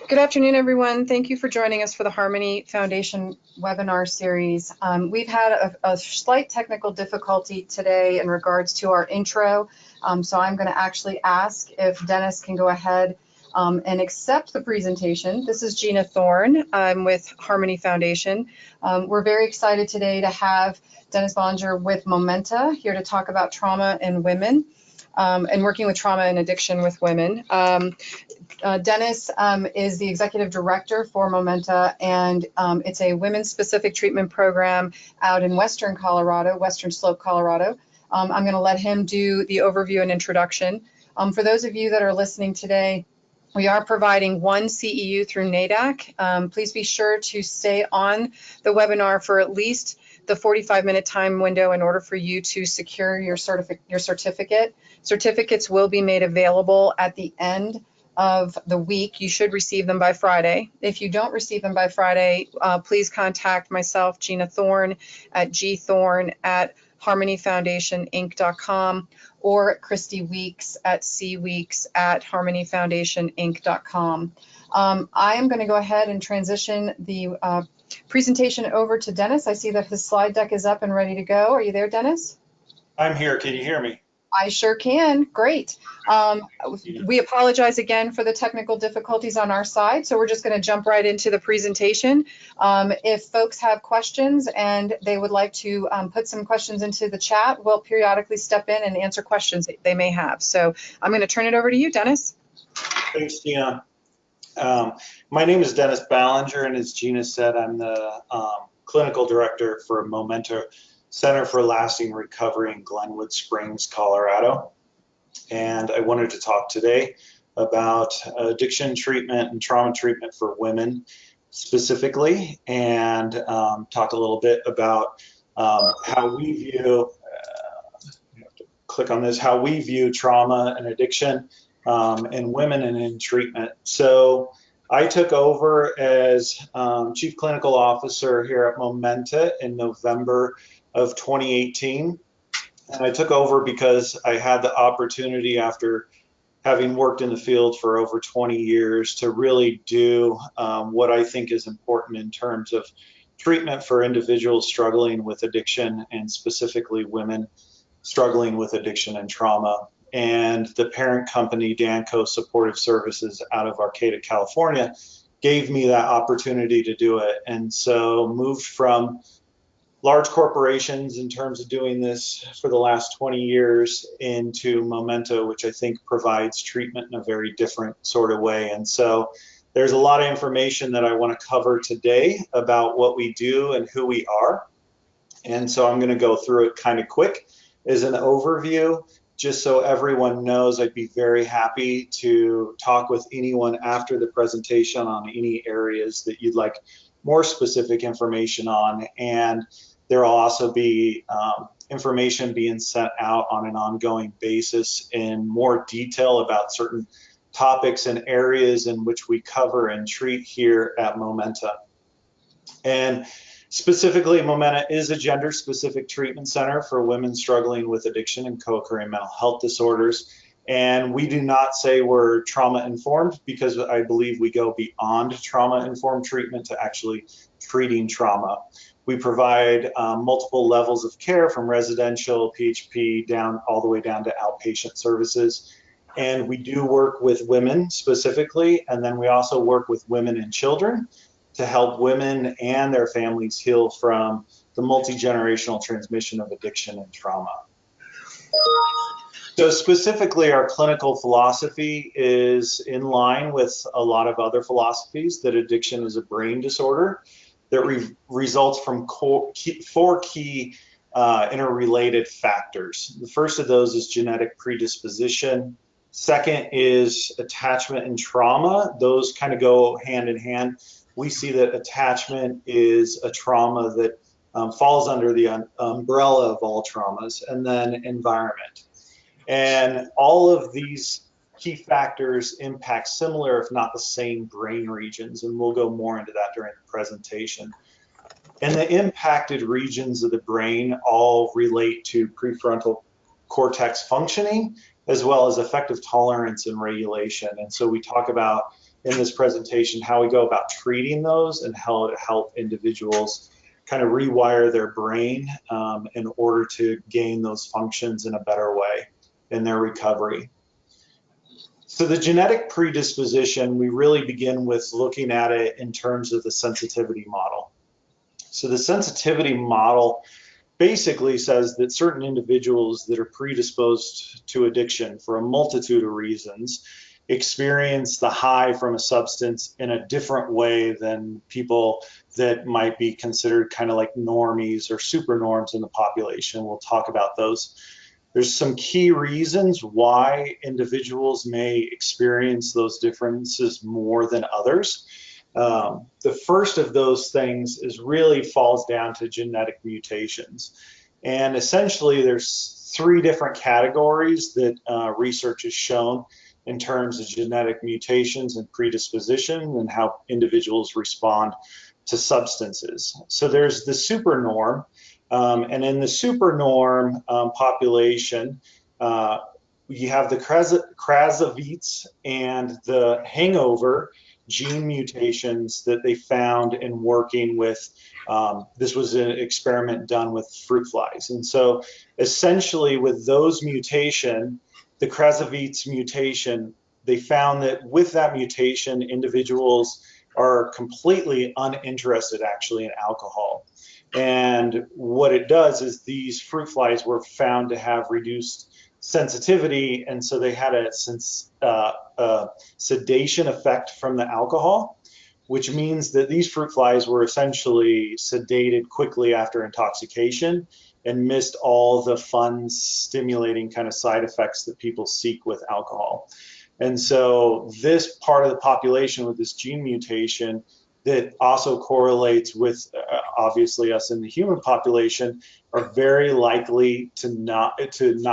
Good afternoon, everyone. Thank you for joining us for the Harmony Foundation webinar series. We've had a slight technical difficulty today in regards to our intro, so I'm going to actually ask if Dennis can go ahead and accept the presentation. This is Gina Thorne. I'm with Harmony Foundation. We're very excited today to have Dennis Bollinger with Momenta here to talk about trauma in women and working with trauma and addiction with women. Dennis is the executive director for Momenta, and it's a women-specific treatment program out in Western Colorado, Western Slope, Colorado. I'm going to let him do the overview and introduction. For those of you that are listening today, we are providing one CEU through NADAC. Please be sure to stay on the webinar for at least the 45-minute time window in order for you to secure your certificate. Certificates will be made available at the end of the week. You should receive them by Friday. If you don't receive them by Friday, please contact myself, Gina Thorne, at gthorne@harmonyfoundationinc.com or Christy Weeks at cweeks@harmonyfoundationinc.com. I am going to go ahead and transition the presentation over to Dennis. I see that his slide deck is up and ready to go. Are you there, Dennis? I'm here. Can you hear me? I sure can. Great. We apologize again for the technical difficulties on our side, so we're just going to jump right into the presentation. If folks have questions and they would like to put some questions into the chat, we'll periodically step in and answer questions that they may have. So I'm going to turn it over to you, Dennis. Thanks, Gina. My name is Dennis Ballinger, and as Gina said, I'm the clinical director for Momenta Center for Lasting Recovery in Glenwood Springs, Colorado. And I wanted to talk today about addiction treatment and trauma treatment for women specifically, and talk a little bit about how we view, how we view trauma and addiction in women and in treatment. So I took over as Chief Clinical Officer here at Momenta in November of 2018. And I took over because I had the opportunity, after having worked in the field for over 20 years, to really do what I think is important in terms of treatment for individuals struggling with addiction, and specifically women struggling with addiction and trauma. And the parent company, Danco Supportive Services out of Arcata, California, gave me that opportunity to do it. And so moved from large corporations in terms of doing this for the last 20 years into Momenta, which I think provides treatment in a very different sort of way. And so there's a lot of information that I want to cover today about what we do and who we are. And so I'm going to go through it kind of quick as an overview, just so everyone knows. I'd be very happy to talk with anyone after the presentation on any areas that you'd like more specific information on. And there will also be information being sent out on an ongoing basis in more detail about certain topics and areas in which we cover and treat here at Momenta. And specifically, Momenta is a gender-specific treatment center for women struggling with addiction and co-occurring mental health disorders. And we do not say we're trauma-informed, because I believe we go beyond trauma-informed treatment to actually treating trauma. We provide multiple levels of care, from residential, PHP, down all the way down to outpatient services. And we do work with women specifically, and then we also work with women and children to help women and their families heal from the multi-generational transmission of addiction and trauma. So specifically, our clinical philosophy is in line with a lot of other philosophies, that addiction is a brain disorder that results from four key interrelated factors. The first of those is genetic predisposition. Second is attachment and trauma. Those kind of go hand in hand. We see that attachment is a trauma that falls under the umbrella of all traumas, and then environment. And all of these key factors impact similar, if not the same, brain regions, and we'll go more into that during the presentation. And the impacted regions of the brain all relate to prefrontal cortex functioning, as well as affective tolerance and regulation. And so we talk about in this presentation how we go about treating those and how to help individuals kind of rewire their brain in order to gain those functions in a better way in their recovery. So the genetic predisposition, we really begin with looking at it in terms of the sensitivity model. So the sensitivity model basically says that certain individuals that are predisposed to addiction for a multitude of reasons experience the high from a substance in a different way than people that might be considered kind of like normies or super norms in the population. We'll talk about those. There's some key reasons why individuals may experience those differences more than others. The first of those things is really falls down to genetic mutations. And essentially there's three different categories that research has shown in terms of genetic mutations and predisposition and how individuals respond to substances. So there's the supernorm, and in the supernorm population, you have the Krasavits and the hangover gene mutations that they found in working with, this was an experiment done with fruit flies. And so essentially with those mutation, the Krasavits mutation, they found that with that mutation, individuals are completely uninterested actually in alcohol. And what it does is these fruit flies were found to have reduced sensitivity, and so they had a sedation effect from the alcohol, which means that these fruit flies were essentially sedated quickly after intoxication and missed all the fun, stimulating kind of side effects that people seek with alcohol. And so this part of the population with this gene mutation that also correlates with obviously us in the human population are very likely to not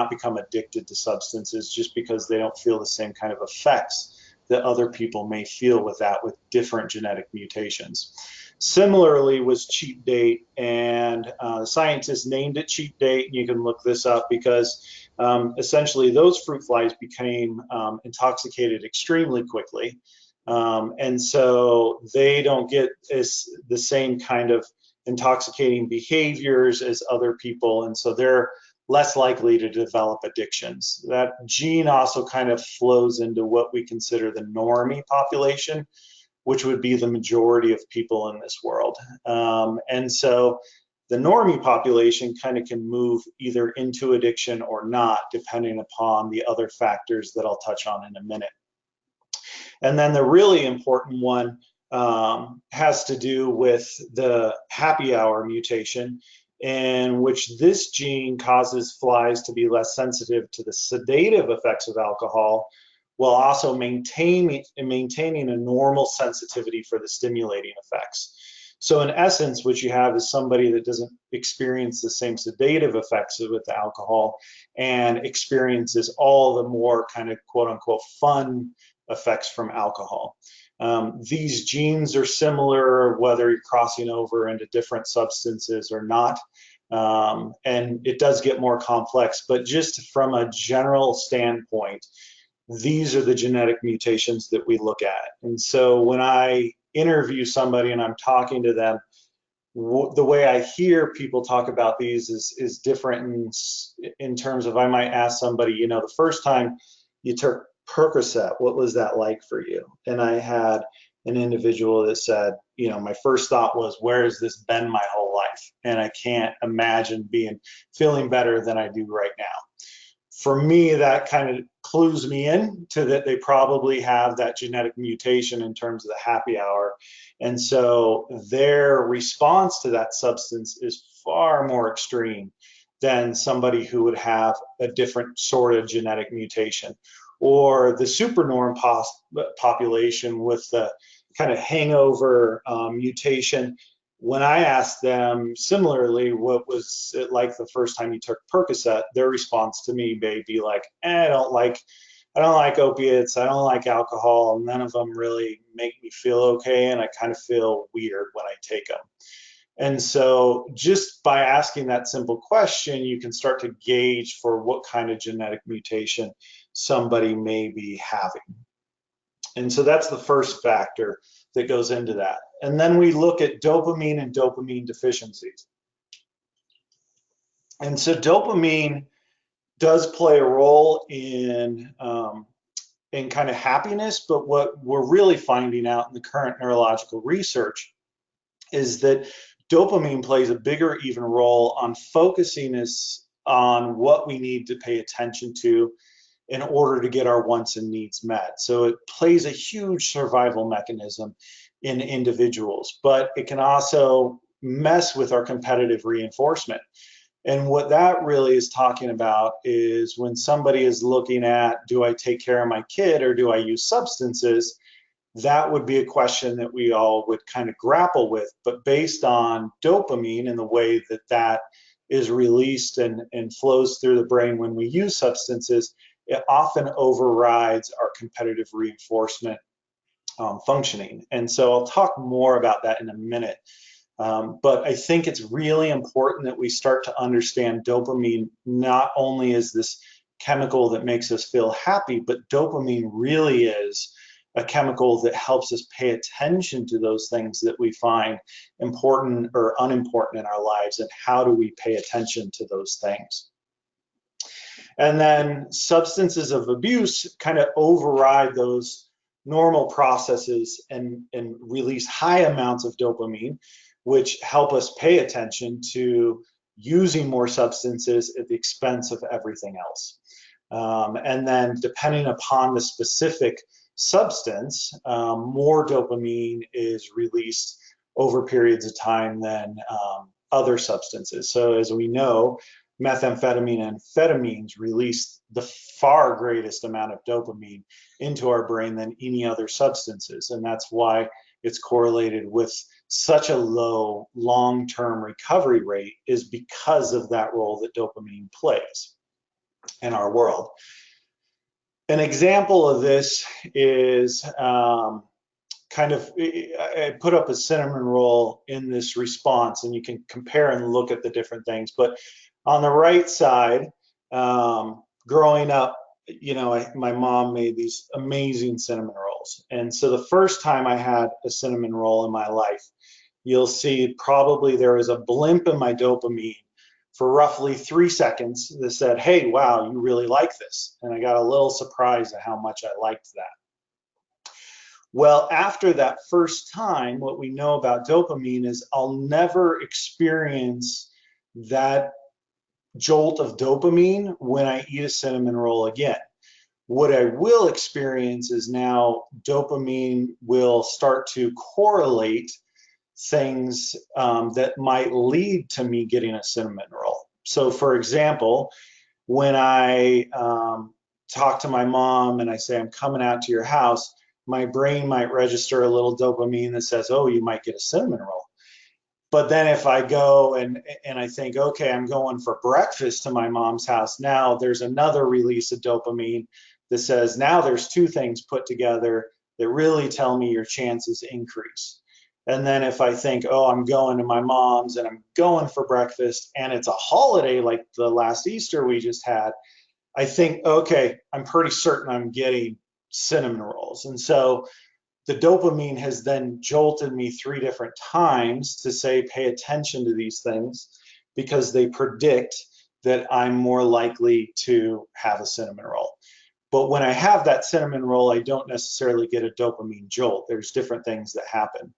become addicted to substances just because they don't feel the same kind of effects that other people may feel with that with different genetic mutations. Similarly was cheap date, and scientists named it cheap date. You can look this up because essentially those fruit flies became intoxicated extremely quickly. And so they don't get the same kind of intoxicating behaviors as other people, and so they're less likely to develop addictions. That gene also kind of flows into what we consider the normie population, which would be the majority of people in this world. And so the normie population kind of can move either into addiction or not, depending upon the other factors that I'll touch on in a minute. And then the really important one has to do with the happy hour mutation, in which this gene causes flies to be less sensitive to the sedative effects of alcohol, while also maintaining a normal sensitivity for the stimulating effects. So in essence, what you have is somebody that doesn't experience the same sedative effects with alcohol and experiences all the more kind of quote unquote fun effects from alcohol. These genes are similar whether you're crossing over into different substances or not. And it does get more complex, but just from a general standpoint, these are the genetic mutations that we look at. And so when I interview somebody and I'm talking to them, the way I hear people talk about these is different in terms of I might ask somebody, you know, the first time you took Percocet, what was that like for you? And I had an individual that said, you know, my first thought was, where has this been my whole life? And I can't imagine feeling better than I do right now. For me, that kind of clues me in to that they probably have that genetic mutation in terms of the happy hour. And so their response to that substance is far more extreme than somebody who would have a different sort of genetic mutation. Or the supernorm population with the kind of hangover mutation. When I asked them similarly, what was it like the first time you took Percocet, their response to me may be like, I don't like opiates, I don't like alcohol, none of them really make me feel okay, and I kind of feel weird when I take them. And so just by asking that simple question, you can start to gauge for what kind of genetic mutation somebody may be having. And so that's the first factor that goes into that. And then we look at dopamine and dopamine deficiencies. And so dopamine does play a role in kind of happiness, but what we're really finding out in the current neurological research is that dopamine plays a bigger even role on focusing us on what we need to pay attention to in order to get our wants and needs met. So it plays a huge survival mechanism in individuals, but it can also mess with our competitive reinforcement. And what that really is talking about is when somebody is looking at, do I take care of my kid or do I use substances? That would be a question that we all would kind of grapple with. But based on dopamine and the way that that is released and flows through the brain when we use substances, it often overrides our competitive reinforcement functioning. And so I'll talk more about that in a minute. But I think it's really important that we start to understand dopamine not only as this chemical that makes us feel happy, but dopamine really is a chemical that helps us pay attention to those things that we find important or unimportant in our lives, and how do we pay attention to those things. And then substances of abuse kind of override those normal processes and release high amounts of dopamine, which help us pay attention to using more substances at the expense of everything else. And then depending upon the specific substance, more dopamine is released over periods of time than other substances. So as we know, methamphetamine and amphetamines release the far greatest amount of dopamine into our brain than any other substances. And that's why it's correlated with such a low long-term recovery rate, is because of that role that dopamine plays in our world. An example of this is I put up a cinnamon roll in this response, and you can compare and look at the different things. But on the right side, growing up, my mom made these amazing cinnamon rolls. And so the first time I had a cinnamon roll in my life, you'll see probably there was a blimp in my dopamine for roughly 3 seconds that said, hey, wow, you really like this. And I got a little surprised at how much I liked that. Well, after that first time, what we know about dopamine is I'll never experience that jolt of dopamine when I eat a cinnamon roll again. What I will experience is now dopamine will start to correlate things that might lead to me getting a cinnamon roll. So for example, when I talk to my mom and I say, I'm coming out to your house, my brain might register a little dopamine that says, oh, you might get a cinnamon roll. But then if I go and I think, okay, I'm going for breakfast to my mom's house, now there's another release of dopamine that says, now there's two things put together that really tell me your chances increase. And then if I think, oh, I'm going to my mom's and I'm going for breakfast and it's a holiday like the last Easter we just had, I think, okay, I'm pretty certain I'm getting cinnamon rolls. And so the dopamine has then jolted me 3 different times to say, pay attention to these things, because they predict that I'm more likely to have a cinnamon roll. But when I have that cinnamon roll, I don't necessarily get a dopamine jolt. There's different things that happen.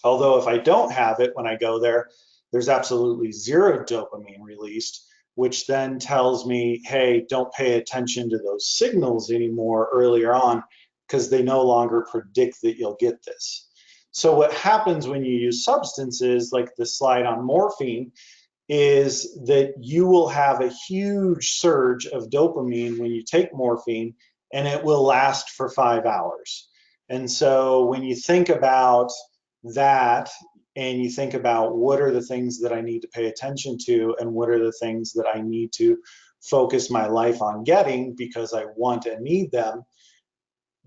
Although if I don't have it when I go there, there's absolutely 0 dopamine released, which then tells me, hey, don't pay attention to those signals anymore earlier on, because they no longer predict that you'll get this. So what happens when you use substances like the slide on morphine is that you will have a huge surge of dopamine when you take morphine, and it will last for 5 hours. And so when you think about that, and you think about what are the things that I need to pay attention to, and what are the things that I need to focus my life on getting because I want and need them,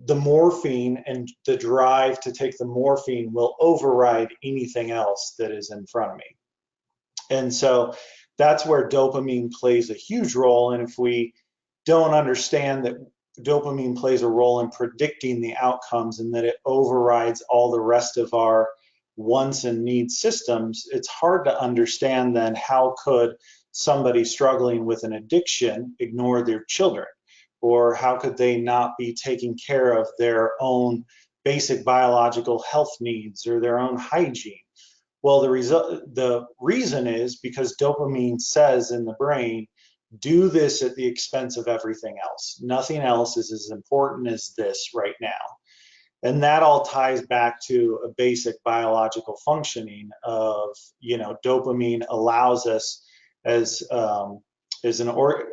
the morphine and the drive to take the morphine will override anything else that is in front of me. And so that's where dopamine plays a huge role. And if we don't understand that dopamine plays a role in predicting the outcomes and that it overrides all the rest of our wants and needs systems, it's hard to understand then how could somebody struggling with an addiction ignore their children? Or how could they not be taking care of their own basic biological health needs or their own hygiene? Well, the reason is because dopamine says in the brain, do this at the expense of everything else. Nothing else is as important as this right now. And that all ties back to a basic biological functioning of, dopamine allows us as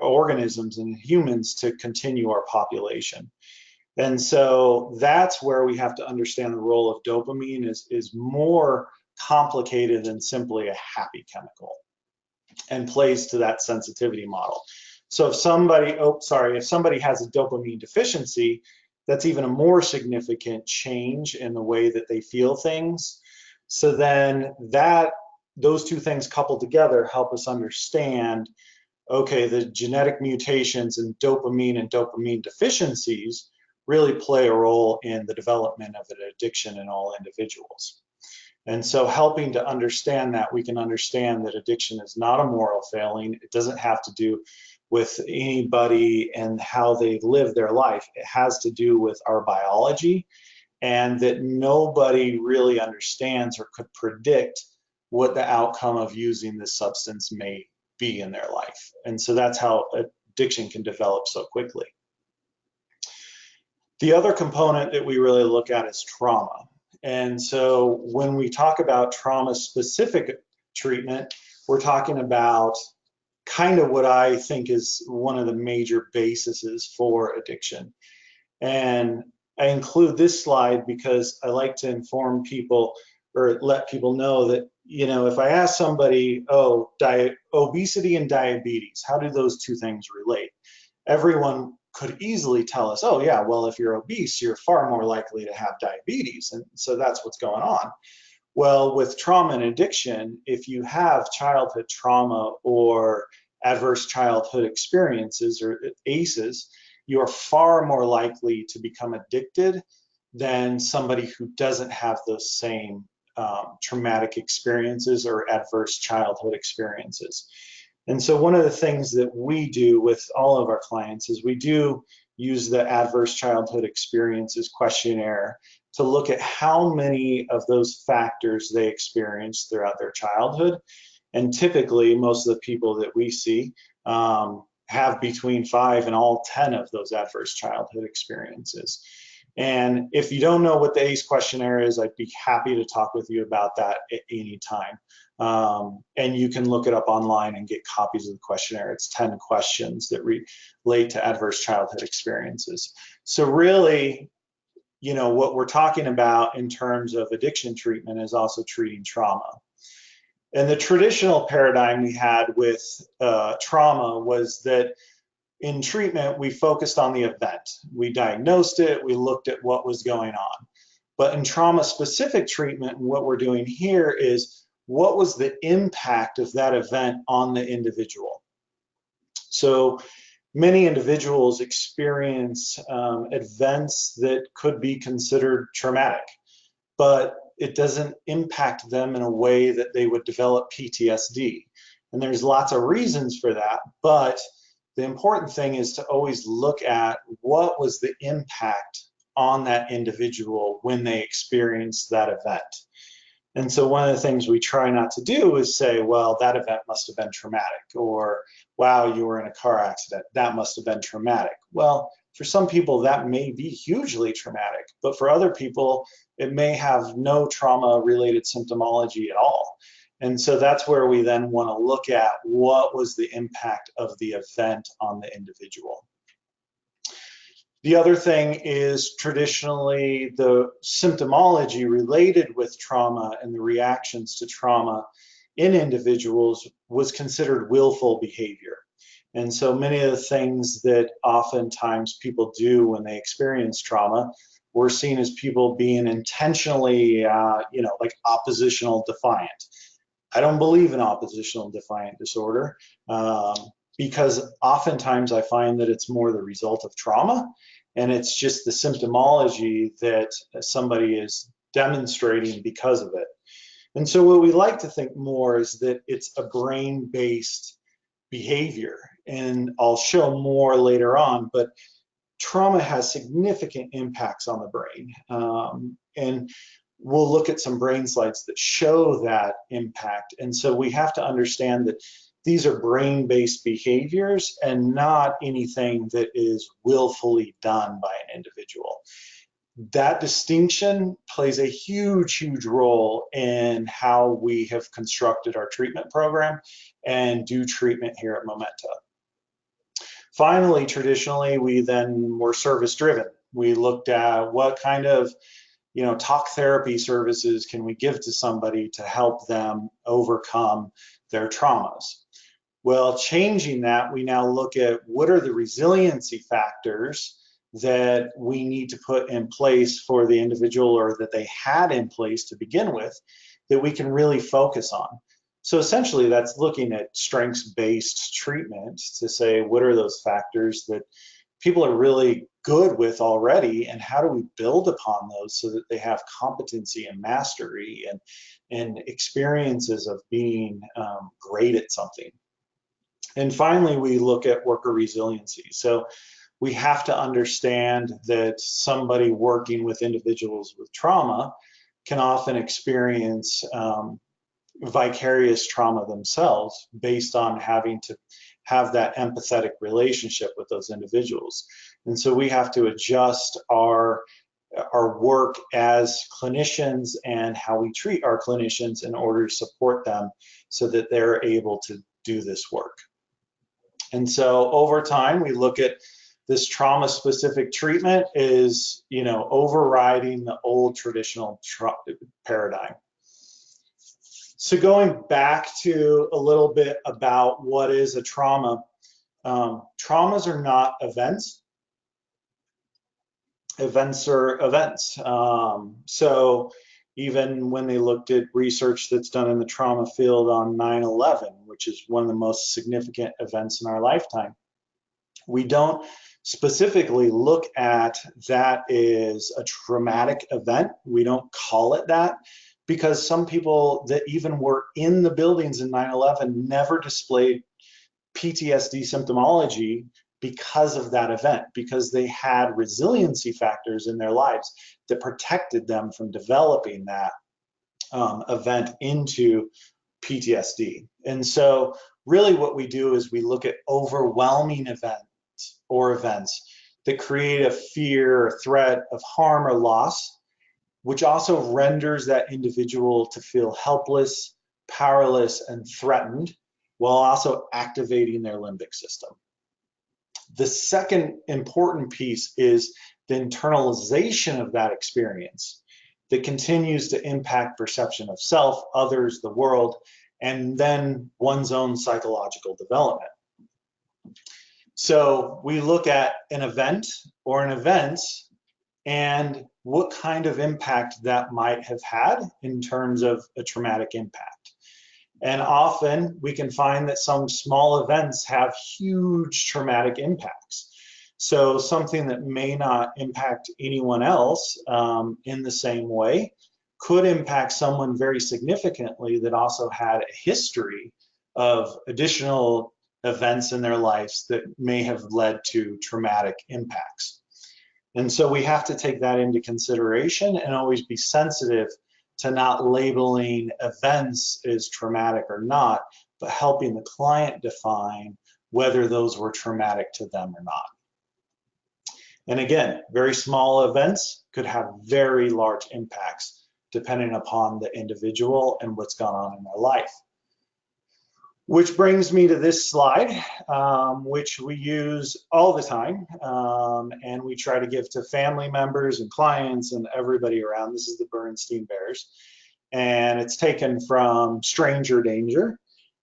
organisms and humans to continue our population. And so that's where we have to understand the role of dopamine is more complicated than simply a happy chemical and plays to that sensitivity model. So if somebody has a dopamine deficiency, that's even a more significant change in the way that they feel things. So then those two things coupled together help us understand, okay, the genetic mutations in dopamine and dopamine deficiencies really play a role in the development of an addiction in all individuals. And so helping to understand that, we can understand that addiction is not a moral failing. It doesn't have to do with anybody and how they live their life. It has to do with our biology, and that nobody really understands or could predict what the outcome of using this substance may be in their life. And so that's how addiction can develop so quickly. The other component that we really look at is trauma. And so when we talk about trauma-specific treatment, we're talking about kind of what I think is one of the major bases for addiction. And I include this slide because I like to inform people or let people know that, if I ask somebody, obesity and diabetes, how do those two things relate? Everyone could easily tell us, oh yeah, well, if you're obese, you're far more likely to have diabetes. And so that's what's going on. Well, with trauma and addiction, if you have childhood trauma or adverse childhood experiences or ACEs, you are far more likely to become addicted than somebody who doesn't have those same traumatic experiences or adverse childhood experiences. And so one of the things that we do with all of our clients is we do use the adverse childhood experiences questionnaire to look at how many of those factors they experienced throughout their childhood. And typically, most of the people that we see have between 5 and all 10 of those adverse childhood experiences. And if you don't know what the ACE questionnaire is, I'd be happy to talk with you about that at any time. And you can look it up online and get copies of the questionnaire. It's 10 questions that relate to adverse childhood experiences. So really, what we're talking about in terms of addiction treatment is also treating trauma. And the traditional paradigm we had with trauma was that in treatment, we focused on the event. We diagnosed it, we looked at what was going on. But in trauma-specific treatment, what we're doing here is what was the impact of that event on the individual? So many individuals experience events that could be considered traumatic, but it doesn't impact them in a way that they would develop PTSD. And there's lots of reasons for that, but the important thing is to always look at what was the impact on that individual when they experienced that event. And so one of the things we try not to do is say, well, that event must have been traumatic, or wow, you were in a car accident, that must have been traumatic. Well, for some people that may be hugely traumatic, but for other people it may have no trauma-related symptomology at all. And so that's where we then want to look at what was the impact of the event on the individual. The other thing is traditionally the symptomology related with trauma and the reactions to trauma in individuals was considered willful behavior. And so many of the things that oftentimes people do when they experience trauma were seen as people being intentionally, like oppositional defiant. I don't believe in oppositional defiant disorder because oftentimes I find that it's more the result of trauma, and it's just the symptomology that somebody is demonstrating because of it. And so what we like to think more is that it's a brain-based behavior, and I'll show more later on, but trauma has significant impacts on the brain. And we'll look at some brain slides that show that impact. And so we have to understand that these are brain-based behaviors and not anything that is willfully done by an individual. That distinction plays a huge, huge role in how we have constructed our treatment program and do treatment here at Momenta. Finally, traditionally, we then were service driven. We looked at what kind of talk therapy services can we give to somebody to help them overcome their traumas. Well, changing that, we now look at what are the resiliency factors that we need to put in place for the individual, or that they had in place to begin with, that we can really focus on. So essentially that's looking at strengths-based treatment to say, what are those factors that people are really good with already, and how do we build upon those so that they have competency and mastery and experiences of being great at something. And finally, we look at worker resiliency. So we have to understand that somebody working with individuals with trauma can often experience vicarious trauma themselves based on having to have that empathetic relationship with those individuals. And so we have to adjust our work as clinicians and how we treat our clinicians in order to support them so that they're able to do this work. And so over time, we look at this trauma-specific treatment is, overriding the old traditional paradigm. So going back to a little bit about what is a trauma, traumas are not events. Events are events. So even when they looked at research that's done in the trauma field on 9/11, which is one of the most significant events in our lifetime, we don't specifically look at that as a traumatic event. We don't call it that, because some people that even were in the buildings in 9/11 never displayed PTSD symptomology because of that event, because they had resiliency factors in their lives that protected them from developing that event into PTSD. And so really what we do is we look at overwhelming events or events that create a fear or threat of harm or loss, which also renders that individual to feel helpless, powerless, and threatened, while also activating their limbic system. The second important piece is the internalization of that experience that continues to impact perception of self, others, the world, and then one's own psychological development. So we look at an event or an events and what kind of impact that might have had in terms of a traumatic impact. And often we can find that some small events have huge traumatic impacts. So something that may not impact anyone else in the same way could impact someone very significantly that also had a history of additional events in their lives that may have led to traumatic impacts. And so we have to take that into consideration and always be sensitive to not labeling events as traumatic or not, but helping the client define whether those were traumatic to them or not. And again, very small events could have very large impacts depending upon the individual and what's gone on in their life. Which brings me to this slide, which we use all the time, and we try to give to family members and clients and everybody around. This is the Bernstein Bears, and it's taken from Stranger Danger.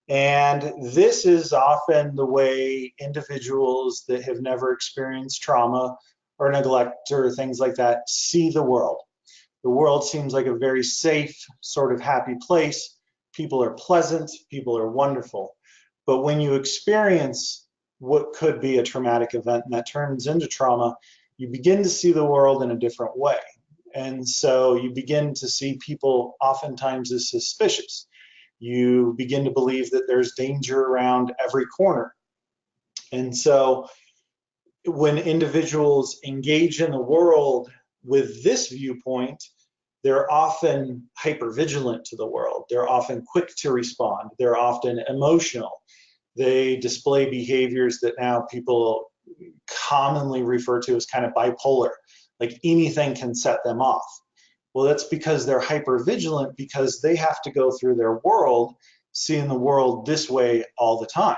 And this is often the way individuals that have never experienced trauma or neglect or things like that see the world. The world seems like a very safe, sort of happy place. People are pleasant, people are wonderful. But when you experience what could be a traumatic event and that turns into trauma, you begin to see the world in a different way. And so you begin to see people oftentimes as suspicious. You begin to believe that there's danger around every corner. And so when individuals engage in the world with this viewpoint, they're often hypervigilant to the world. They're often quick to respond. They're often emotional. They display behaviors that now people commonly refer to as kind of bipolar, like anything can set them off. Well, that's because they're hypervigilant because they have to go through their world seeing the world this way all the time.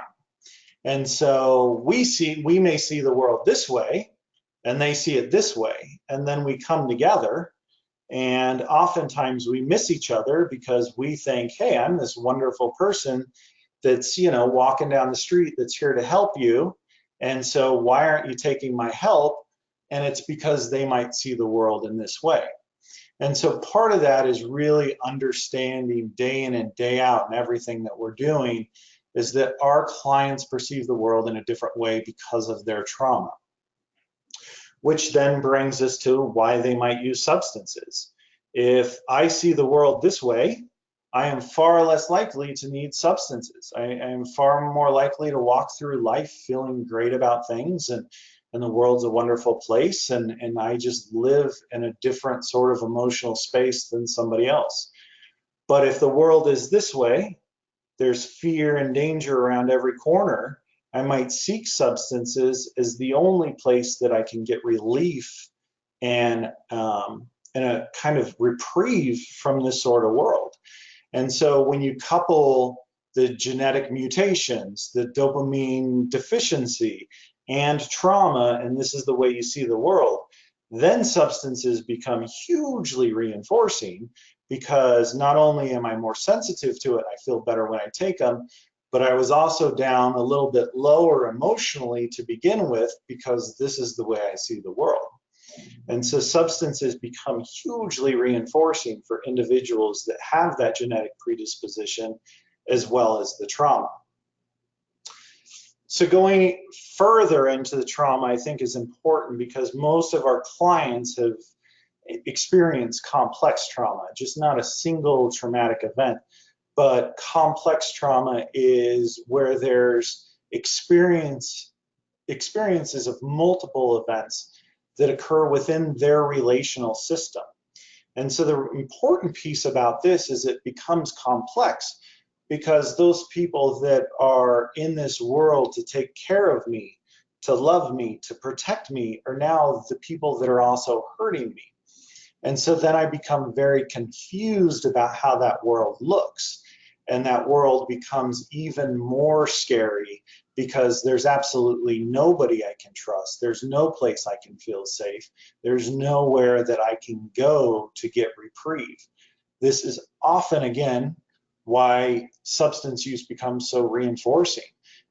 And so we may see the world this way and they see it this way. And then we come together and oftentimes we miss each other because we think, hey, I'm this wonderful person that's, walking down the street that's here to help you. And so why aren't you taking my help? And it's because they might see the world in this way. And so part of that is really understanding day in and day out and everything that we're doing is that our clients perceive the world in a different way because of their trauma, which then brings us to why they might use substances. If I see the world this way, I am far less likely to need substances. I am far more likely to walk through life feeling great about things and the world's a wonderful place and I just live in a different sort of emotional space than somebody else. But if the world is this way, there's fear and danger around every corner, I might seek substances as the only place that I can get relief and a kind of reprieve from this sort of world. And so when you couple the genetic mutations, the dopamine deficiency, and trauma, and this is the way you see the world, then substances become hugely reinforcing because not only am I more sensitive to it, I feel better when I take them, but I was also down a little bit lower emotionally to begin with because this is the way I see the world. And so substances become hugely reinforcing for individuals that have that genetic predisposition as well as the trauma. So going further into the trauma, I think is important because most of our clients have experienced complex trauma, just not a single traumatic event, but complex trauma is where there's experiences of multiple events that occur within their relational system. And so the important piece about this is it becomes complex because those people that are in this world to take care of me, to love me, to protect me, are now the people that are also hurting me. And so then I become very confused about how that world looks. And that world becomes even more scary because there's absolutely nobody I can trust. There's no place I can feel safe. There's nowhere that I can go to get reprieve. This is often, again, why substance use becomes so reinforcing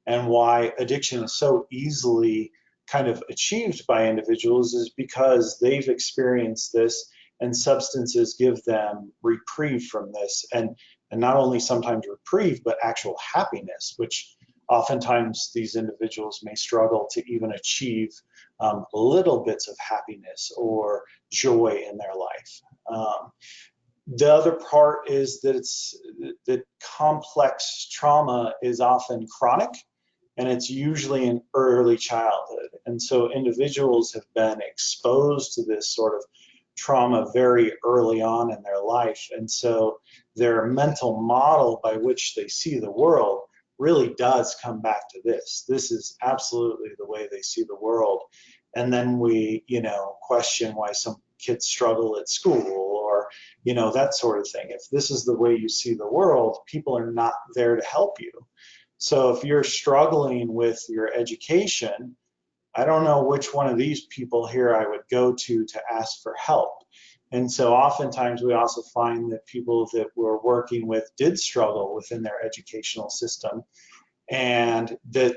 and why addiction is so easily kind of achieved by individuals is because they've experienced this and substances give them reprieve from this and not only sometimes reprieve but actual happiness, which oftentimes these individuals may struggle to even achieve little bits of happiness or joy in their life. The other part is that complex trauma is often chronic and it's usually in early childhood. And so individuals have been exposed to this sort of trauma very early on in their life. And so their mental model by which they see the world really does come back to this. This is absolutely the way they see the world. And then we, question why some kids struggle at school or, that sort of thing. If this is the way you see the world, people are not there to help you. So if you're struggling with your education, I don't know which one of these people here I would go to ask for help. And so oftentimes we also find that people that we're working with did struggle within their educational system and that,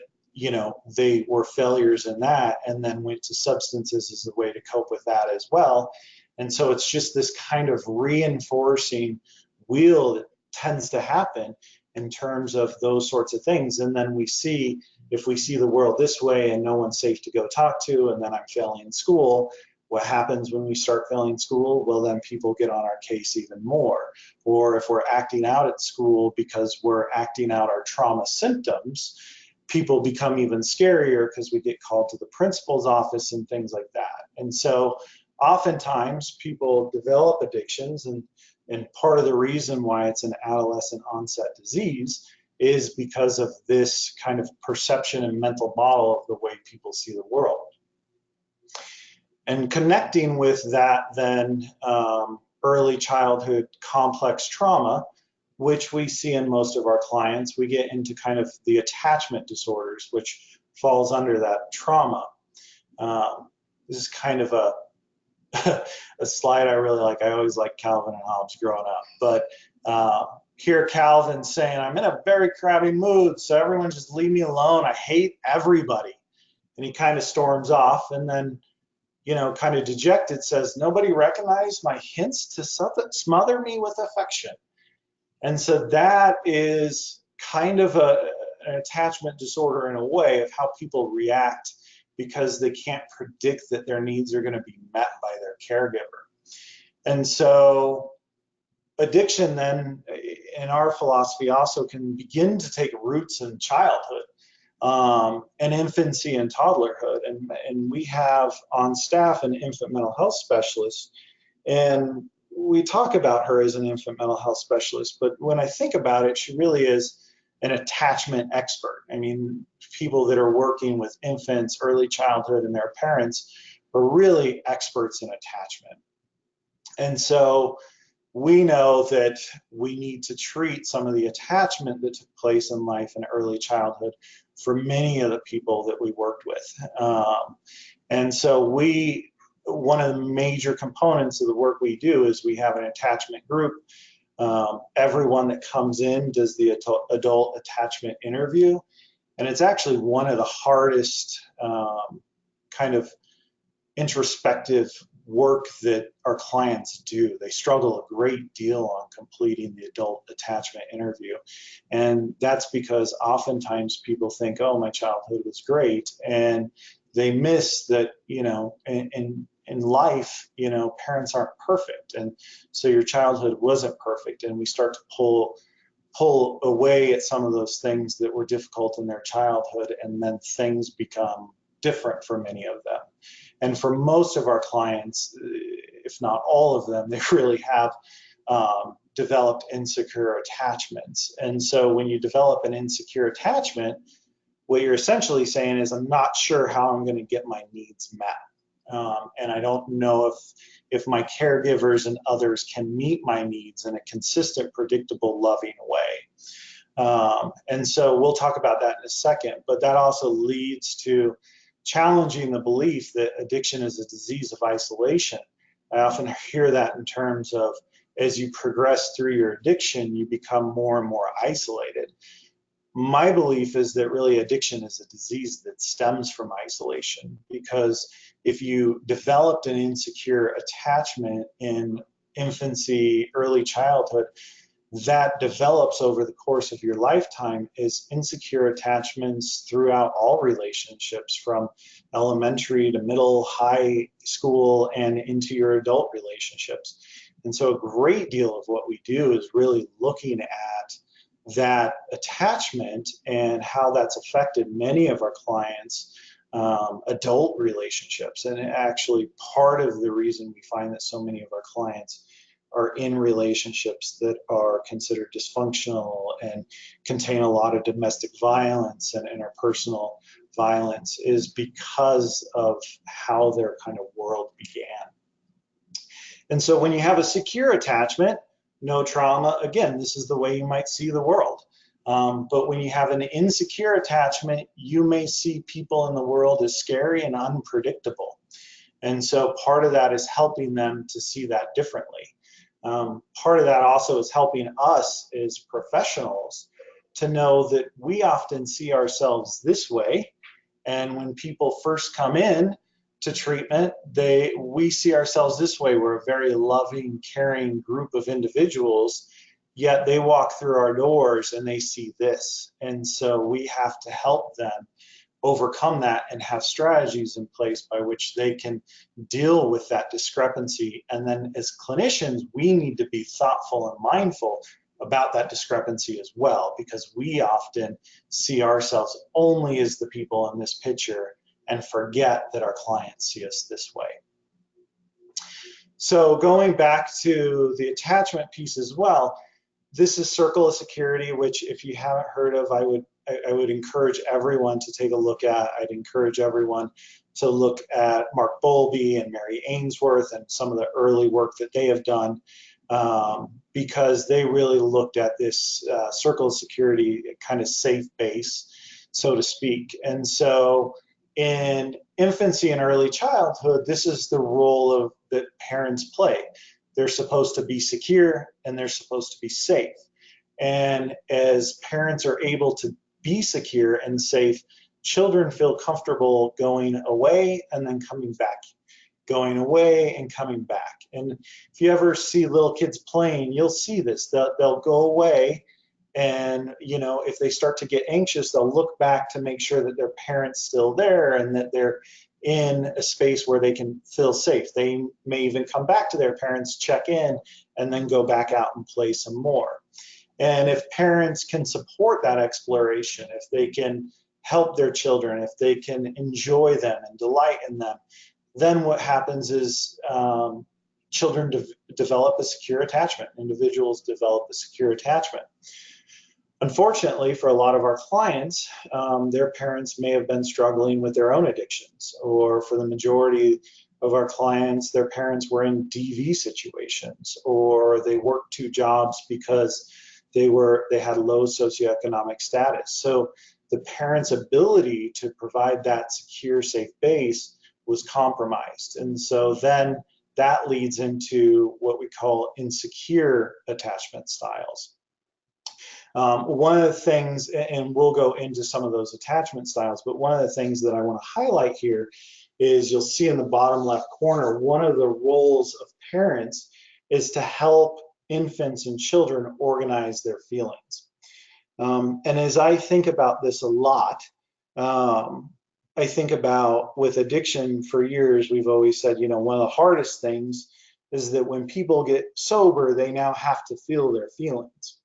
they were failures in that and then went to substances as a way to cope with that as well. And so it's just this kind of reinforcing wheel that tends to happen in terms of those sorts of things. And then we see if we see the world this way and no one's safe to go talk to, and then I'm failing in school, what happens when we start failing school? Well, then people get on our case even more. Or if we're acting out at school because we're acting out our trauma symptoms, people become even scarier because we get called to the principal's office and things like that. And so oftentimes people develop addictions, and part of the reason why it's an adolescent onset disease is because of this kind of perception and mental model of the way people see the world. And connecting with that then early childhood complex trauma, which we see in most of our clients, we get into kind of the attachment disorders, which falls under that trauma. This is kind of a a slide I really like. I always liked Calvin and Hobbes growing up, but here Calvin saying, I'm in a very crabby mood, so everyone just leave me alone. I hate everybody. And he kind of storms off, and then, you know, kind of dejected says, nobody recognized my hints to smother me with affection. And so that is kind of an attachment disorder in a way of how people react because they can't predict that their needs are going to be met by their caregiver. And so addiction then, in our philosophy, also can begin to take roots in childhood and infancy and toddlerhood. And we have on staff an infant mental health specialist, and we talk about her as an infant mental health specialist, but when I think about it, she really is an attachment expert. I mean, people that are working with infants, early childhood, and their parents are really experts in attachment. And so we know that we need to treat some of the attachment that took place in life in early childhood for many of the people that we worked with. And so one of the major components of the work we do is we have an attachment group. Everyone that comes in does the adult attachment interview, and it's actually one of the hardest kind of introspective work that our clients do. They struggle a great deal on completing the adult attachment interview, and that's because oftentimes people think, oh, my childhood was great, and they miss that, you know, in life, you know, parents aren't perfect, and so your childhood wasn't perfect, and we start to pull away at some of those things that were difficult in their childhood, and then things become different for many of them. And for most of our clients, if not all of them, they really have developed insecure attachments. And so when you develop an insecure attachment, what you're essentially saying is, I'm not sure how I'm going to get my needs met. And I don't know if my caregivers and others can meet my needs in a consistent, predictable, loving way. And so we'll talk about that in a second, but that also leads to challenging the belief that addiction is a disease of isolation. I often hear that in terms of, as you progress through your addiction, you become more and more isolated. My belief is that really addiction is a disease that stems from isolation, because if you developed an insecure attachment in infancy, early childhood, that develops over the course of your lifetime as insecure attachments throughout all relationships, from elementary to middle, high school, and into your adult relationships. And so a great deal of what we do is really looking at that attachment and how that's affected many of our clients' adult relationships. And actually part of the reason we find that so many of our clients are in relationships that are considered dysfunctional and contain a lot of domestic violence and interpersonal violence is because of how their kind of world began. And so when you have a secure attachment, no trauma, again, this is the way you might see the world. But when you have an insecure attachment, you may see people in the world as scary and unpredictable. And so part of that is helping them to see that differently. Part of that also is helping us as professionals to know that we often see ourselves this way. And when people first come in to treatment, we see ourselves this way. We're a very loving, caring group of individuals. yet they walk through our doors and they see this. And so we have to help them overcome that and have strategies in place by which they can deal with that discrepancy. And then as clinicians, we need to be thoughtful and mindful about that discrepancy as well, because we often see ourselves only as the people in this picture and forget that our clients see us this way. So going back to the attachment piece as well, this is Circle of Security, which if you haven't heard of, I would encourage everyone to take a look at. I'd encourage everyone to look at Mark Bowlby and Mary Ainsworth and some of the early work that they have done, because they really looked at this Circle of Security kind of safe base, so to speak. And so in infancy and early childhood, this is the role that parents play. They're supposed to be secure and they're supposed to be safe. And as parents are able to be secure and safe, children feel comfortable going away and then coming back, going away and coming back. And if you ever see little kids playing, you'll see this. They'll go away, and if they start to get anxious, they'll look back to make sure that their parent's still there and that they're in a space where they can feel safe. They may even come back to their parents, check in, and then go back out and play some more. And if parents can support that exploration, if they can help their children, if they can enjoy them and delight in them, then what happens is children develop a secure attachment. Individuals develop a secure attachment. Unfortunately, for a lot of our clients, their parents may have been struggling with their own addictions, or for the majority of our clients, their parents were in DV situations, or they worked two jobs because they had low socioeconomic status. So the parents' ability to provide that secure, safe base was compromised. And so then that leads into what we call insecure attachment styles. One of the things, and we'll go into some of those attachment styles, but one of the things that I want to highlight here is you'll see in the bottom left corner, one of the roles of parents is to help infants and children organize their feelings. And as I think about this a lot, I think about with addiction for years, we've always said, one of the hardest things is that when people get sober, they now have to feel their feelings.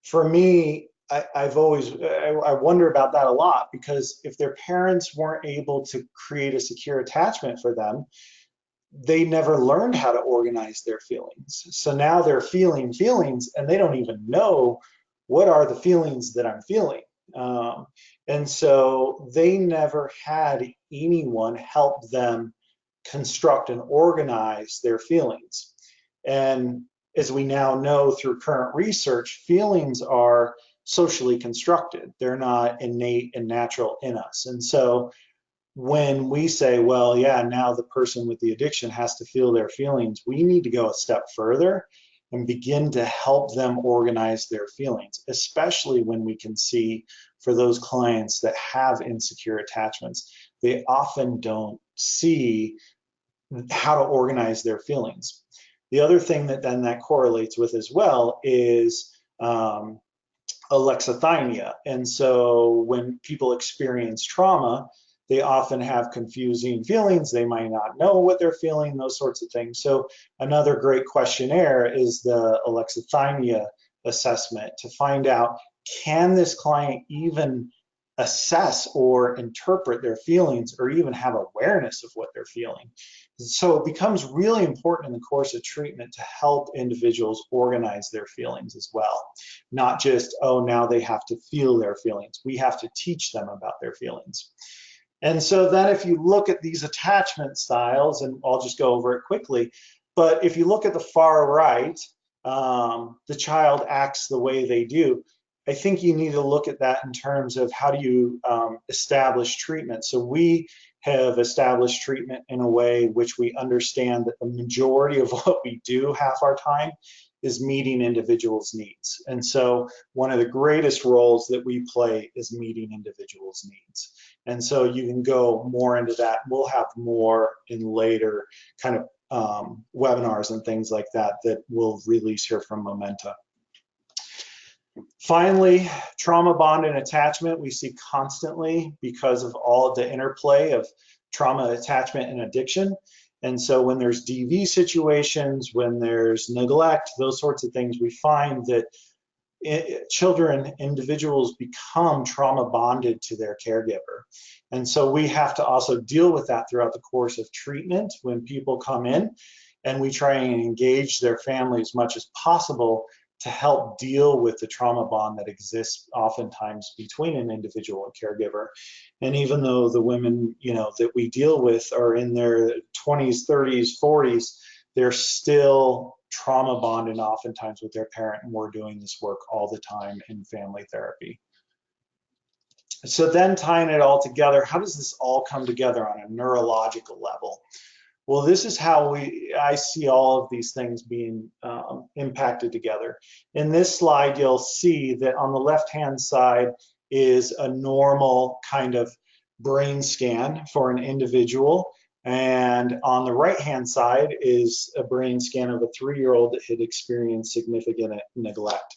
For me, I wonder about that a lot, because if their parents weren't able to create a secure attachment for them, they never learned how to organize their feelings. So now they're feeling feelings and they don't even know what are the feelings that I'm feeling. And so they never had anyone help them construct and organize their feelings. And as we now know through current research, feelings are socially constructed. They're not innate and natural in us. And so when we say, well, yeah, now the person with the addiction has to feel their feelings, we need to go a step further and begin to help them organize their feelings, especially when we can see for those clients that have insecure attachments, they often don't see how to organize their feelings. The other thing that then that correlates with as well is alexithymia. And so when people experience trauma, they often have confusing feelings. They might not know what they're feeling, those sorts of things. So another great questionnaire is the alexithymia assessment to find out, can this client even assess or interpret their feelings or even have awareness of what they're feeling? So it becomes really important in the course of treatment to help individuals organize their feelings as well. Not just, oh, now they have to feel their feelings. We have to teach them about their feelings. And so then if you look at these attachment styles, and I'll just go over it quickly, but if you look at the far right, the child acts the way they do. I think you need to look at that in terms of how do you establish treatment. So we have established treatment in a way which we understand that the majority of what we do half our time is meeting individuals' needs. And so one of the greatest roles that we play is meeting individuals' needs. And so you can go more into that. We'll have more in later kind of webinars and things like that that we'll release here from Momenta. Finally, trauma bond and attachment we see constantly because of all of the interplay of trauma, attachment, and addiction. And so when there's DV situations, when there's neglect, those sorts of things, we find that children, individuals become trauma bonded to their caregiver. And so we have to also deal with that throughout the course of treatment when people come in, and we try and engage their family as much as possible to help deal with the trauma bond that exists oftentimes between an individual and caregiver. And even though the women, that we deal with are in their 20s, 30s, 40s, they're still trauma bonded oftentimes with their parent, and we're doing this work all the time in family therapy. So then tying it all together, how does this all come together on a neurological level? Well, this is how I see all of these things being impacted together. In this slide, you'll see that on the left-hand side is a normal kind of brain scan for an individual. And on the right-hand side is a brain scan of a 3-year-old that had experienced significant neglect.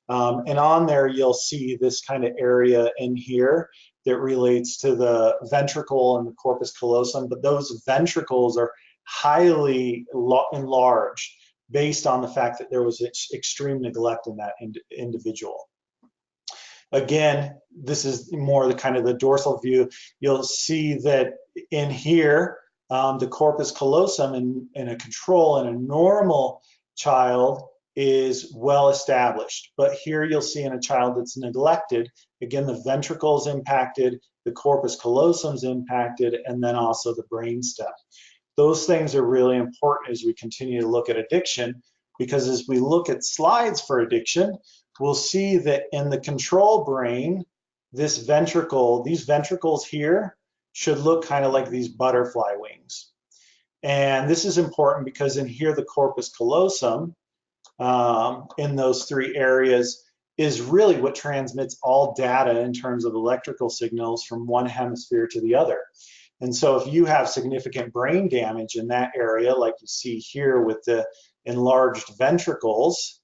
And on there, you'll see this kind of area in here that relates to the ventricle and the corpus callosum, but those ventricles are highly enlarged based on the fact that there was extreme neglect in that individual. Again, this is more the kind of the dorsal view. You'll see that in here, the corpus callosum in a control in a normal child is well established. But here you'll see in a child that's neglected, again, the ventricle is impacted, the corpus callosum is impacted, and then also the brainstem. Those things are really important as we continue to look at addiction, because as we look at slides for addiction, we'll see that in the control brain, this ventricle, these ventricles here should look kind of like these butterfly wings. And this is important because in here, the corpus callosum, in those 3 areas, is really what transmits all data in terms of electrical signals from one hemisphere to the other. And so if you have significant brain damage in that area, like you see here with the enlarged ventricles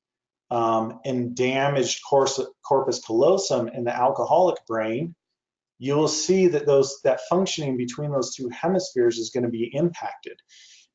and damaged corpus callosum in the alcoholic brain, you will see that that functioning between those 2 hemispheres is going to be impacted.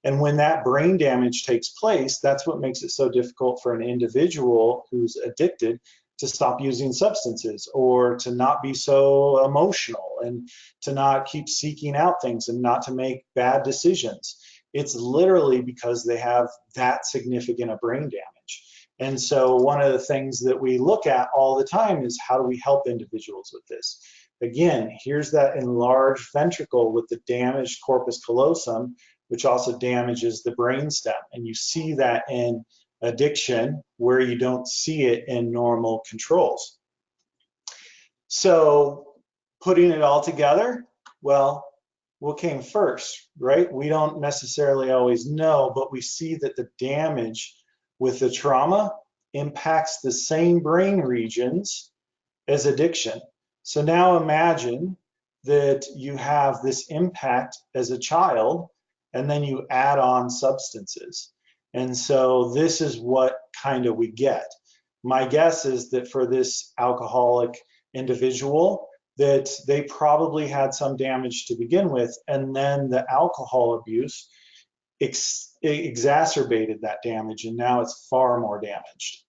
And when that brain damage takes place, that's what makes it so difficult for an individual who's addicted to stop using substances, or to not be so emotional, and to not keep seeking out things, and not to make bad decisions. It's literally because they have that significant a brain damage. And so one of the things that we look at all the time is, how do we help individuals with this? Again, here's that enlarged ventricle with the damaged corpus callosum, which also damages the brainstem. And you see that in addiction where you don't see it in normal controls. So putting it all together, well, what came first, right? We don't necessarily always know, but we see that the damage with the trauma impacts the same brain regions as addiction. So now imagine that you have this impact as a child, and then you add on substances. And so this is what kind of we get. My guess is that for this alcoholic individual, that they probably had some damage to begin with, and then the alcohol abuse exacerbated that damage, and now it's far more damaged.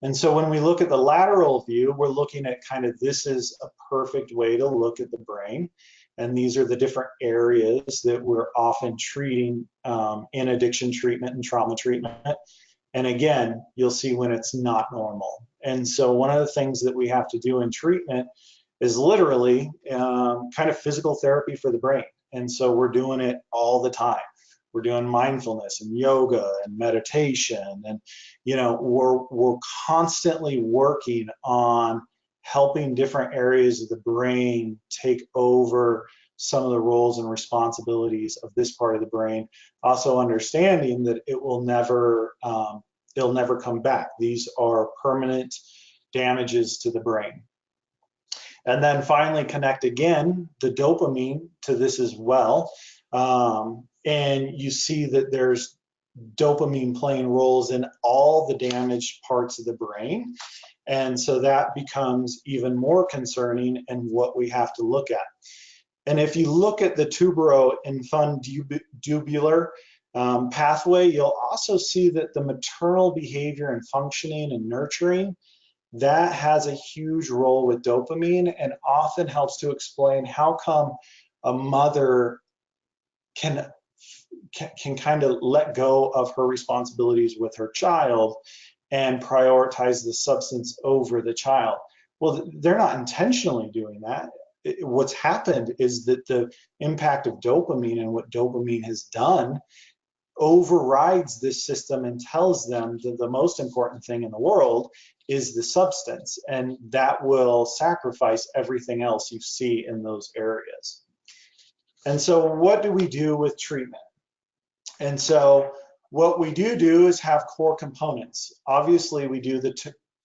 And so when we look at the lateral view, we're looking at kind of, this is a perfect way to look at the brain. And these are the different areas that we're often treating in addiction treatment and trauma treatment. And again, you'll see when it's not normal. And so one of the things that we have to do in treatment is literally kind of physical therapy for the brain. And so we're doing it all the time. We're doing mindfulness and yoga and meditation, and we're constantly working on helping different areas of the brain take over some of the roles and responsibilities of this part of the brain. Also understanding that it'll never come back. These are permanent damages to the brain. And then finally connect again the dopamine to this as well. And you see that there's dopamine playing roles in all the damaged parts of the brain. And so that becomes even more concerning and what we have to look at. And if you look at the tuberoinfundibular pathway, you'll also see that the maternal behavior and functioning and nurturing, that has a huge role with dopamine and often helps to explain how come a mother can kind of let go of her responsibilities with her child and prioritize the substance over the child. Well, they're not intentionally doing that. What's happened is that the impact of dopamine and what dopamine has done overrides this system and tells them that the most important thing in the world is the substance, and that will sacrifice everything else you see in those areas. And so what do we do with treatment? And so what we do is have core components. Obviously, we do the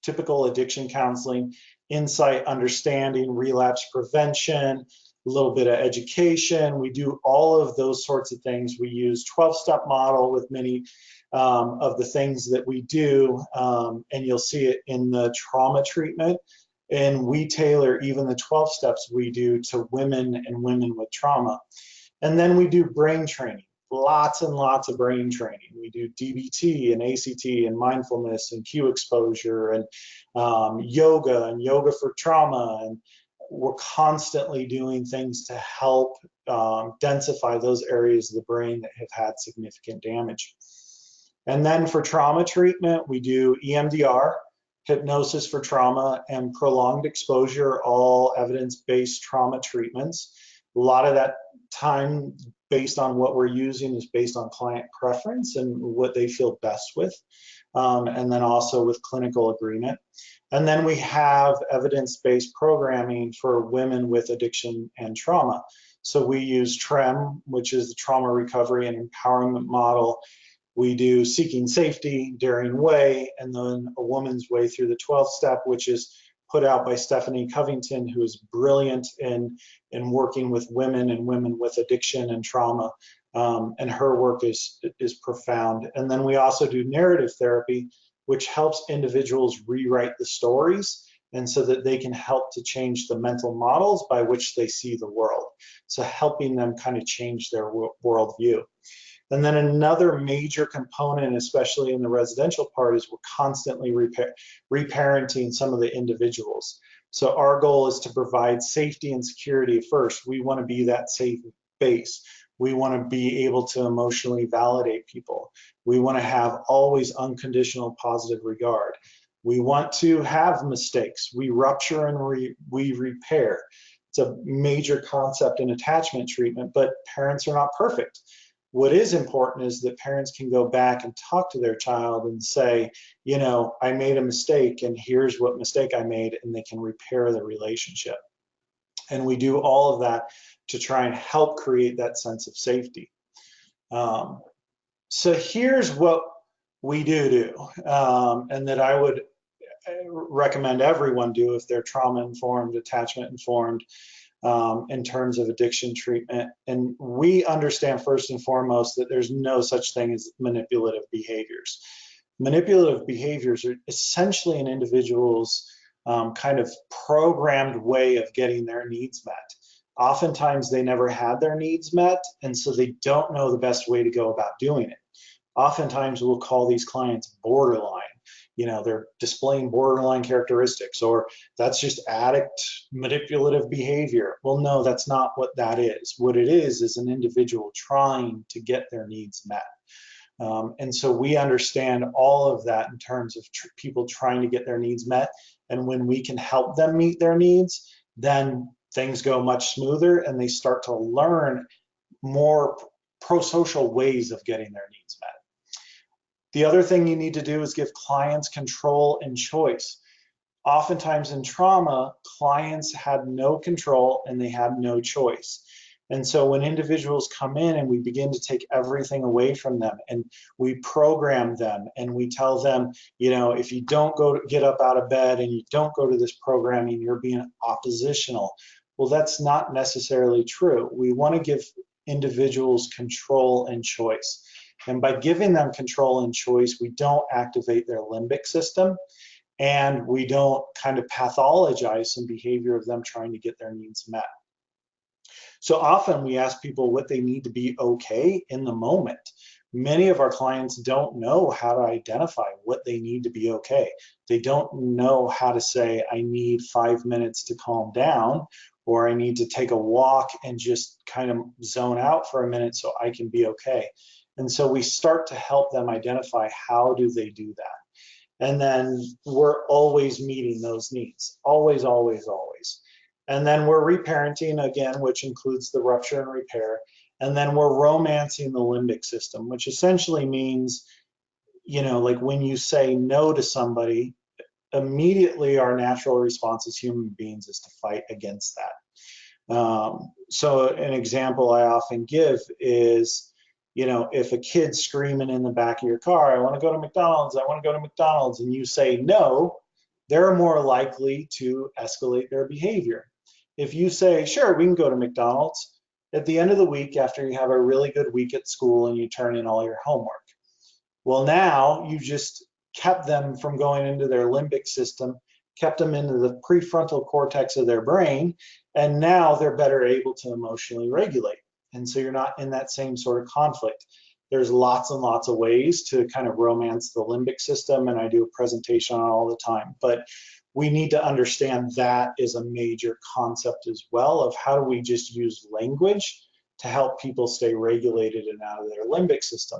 typical addiction counseling, insight, understanding, relapse prevention, a little bit of education. We do all of those sorts of things. We use 12-step model with many of the things that we do, and you'll see it in the trauma treatment. And we tailor even the 12 steps we do to women and women with trauma. And then we do brain training, lots and lots of brain training. We do DBT and ACT and mindfulness and cue exposure and yoga for trauma. And we're constantly doing things to help densify those areas of the brain that have had significant damage. And then for trauma treatment, we do EMDR, hypnosis for trauma, and prolonged exposure, all evidence-based trauma treatments. A lot of that time based on what we're using is based on client preference and what they feel best with, and then also with clinical agreement. And then we have evidence-based programming for women with addiction and trauma. So we use TREM, which is the Trauma Recovery and Empowerment Model. We do Seeking Safety, Daring Way, and then A Woman's Way Through the 12th Step, which is put out by Stephanie Covington, who is brilliant in working with women and women with addiction and trauma. And her work is profound. And then we also do narrative therapy, which helps individuals rewrite the stories, and so that they can help to change the mental models by which they see the world. So helping them kind of change their worldview. And then another major component, especially in the residential part, is we're constantly reparenting some of the individuals. So our goal is to provide safety and security first. We want to be that safe base. We want to be able to emotionally validate people. We want to have always unconditional positive regard. We want to have mistakes. We rupture and we repair. It's a major concept in attachment treatment, but parents are not perfect. What is important is that parents can go back and talk to their child and say, you know, I made a mistake and here's what mistake I made, and they can repair the relationship. And we do all of that to try and help create that sense of safety. So here's what we do, and that I would recommend everyone do if they're trauma-informed, attachment-informed, in terms of addiction treatment. And we understand first and foremost that there's no such thing as manipulative behaviors. Manipulative behaviors are essentially an individual's kind of programmed way of getting their needs met. Oftentimes they never had their needs met, and so they don't know the best way to go about doing it. Oftentimes we'll call these clients borderline. You know, they're displaying borderline characteristics, or that's just addict manipulative behavior. Well, no, that's not what that is. What it is an individual trying to get their needs met. And so we understand all of that in terms of people trying to get their needs met. And when we can help them meet their needs, then things go much smoother and they start to learn more pro-social ways of getting their needs met. The other thing you need to do is give clients control and choice. Oftentimes in trauma, clients had no control and they had no choice. And so when individuals come in and we begin to take everything away from them and we program them and we tell them, you know, if you don't get up out of bed and you don't go to this programming, you're being oppositional. Well, that's not necessarily true. We want to give individuals control and choice. And by giving them control and choice, we don't activate their limbic system, and we don't kind of pathologize some behavior of them trying to get their needs met. So often we ask people what they need to be okay in the moment. Many of our clients don't know how to identify what they need to be okay. They don't know how to say, I need 5 minutes to calm down, or I need to take a walk and just kind of zone out for a minute so I can be okay. And so we start to help them identify how do they do that. And then we're always meeting those needs, always, always, always. And then we're reparenting again, which includes the rupture and repair. And then we're romancing the limbic system, which essentially means, like when you say no to somebody, immediately our natural response as human beings is to fight against that. So an example I often give is, if a kid's screaming in the back of your car, I want to go to McDonald's, I want to go to McDonald's, and you say no, they're more likely to escalate their behavior. If you say, sure, we can go to McDonald's, at the end of the week, after you have a really good week at school and you turn in all your homework, well, now you just kept them from going into their limbic system, kept them into the prefrontal cortex of their brain, and now they're better able to emotionally regulate. And so you're not in that same sort of conflict. There's lots and lots of ways to kind of romance the limbic system, and I do a presentation on it all the time. But we need to understand that is a major concept as well, of how do we just use language to help people stay regulated and out of their limbic system.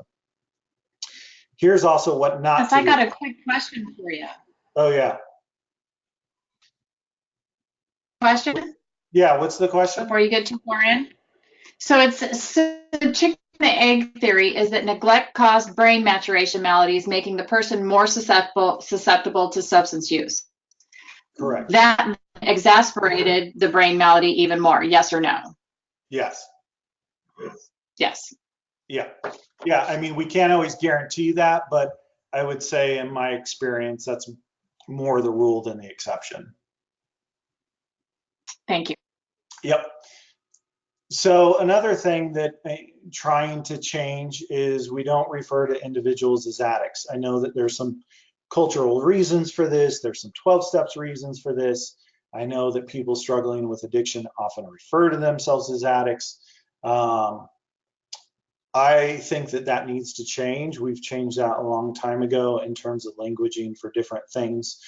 Here's also what not Yes, to I do. got a quick question for you. Oh, yeah. Question Yeah, what's the question? before you get too far in? So the chicken and egg theory is that neglect caused brain maturation maladies, making the person more susceptible to substance use. Correct. That exasperated the brain malady even more. Yes or no? Yes. Yes. Yeah. Yeah. I mean, we can't always guarantee that, but I would say in my experience, that's more the rule than the exception. Thank you. Yep. So another thing that trying to change is we don't refer to individuals as addicts. I know that there's some cultural reasons for this. There's some 12 steps reasons for this. I know that people struggling with addiction often refer to themselves as addicts. I think that needs to change. We've changed that a long time ago in terms of languaging for different things.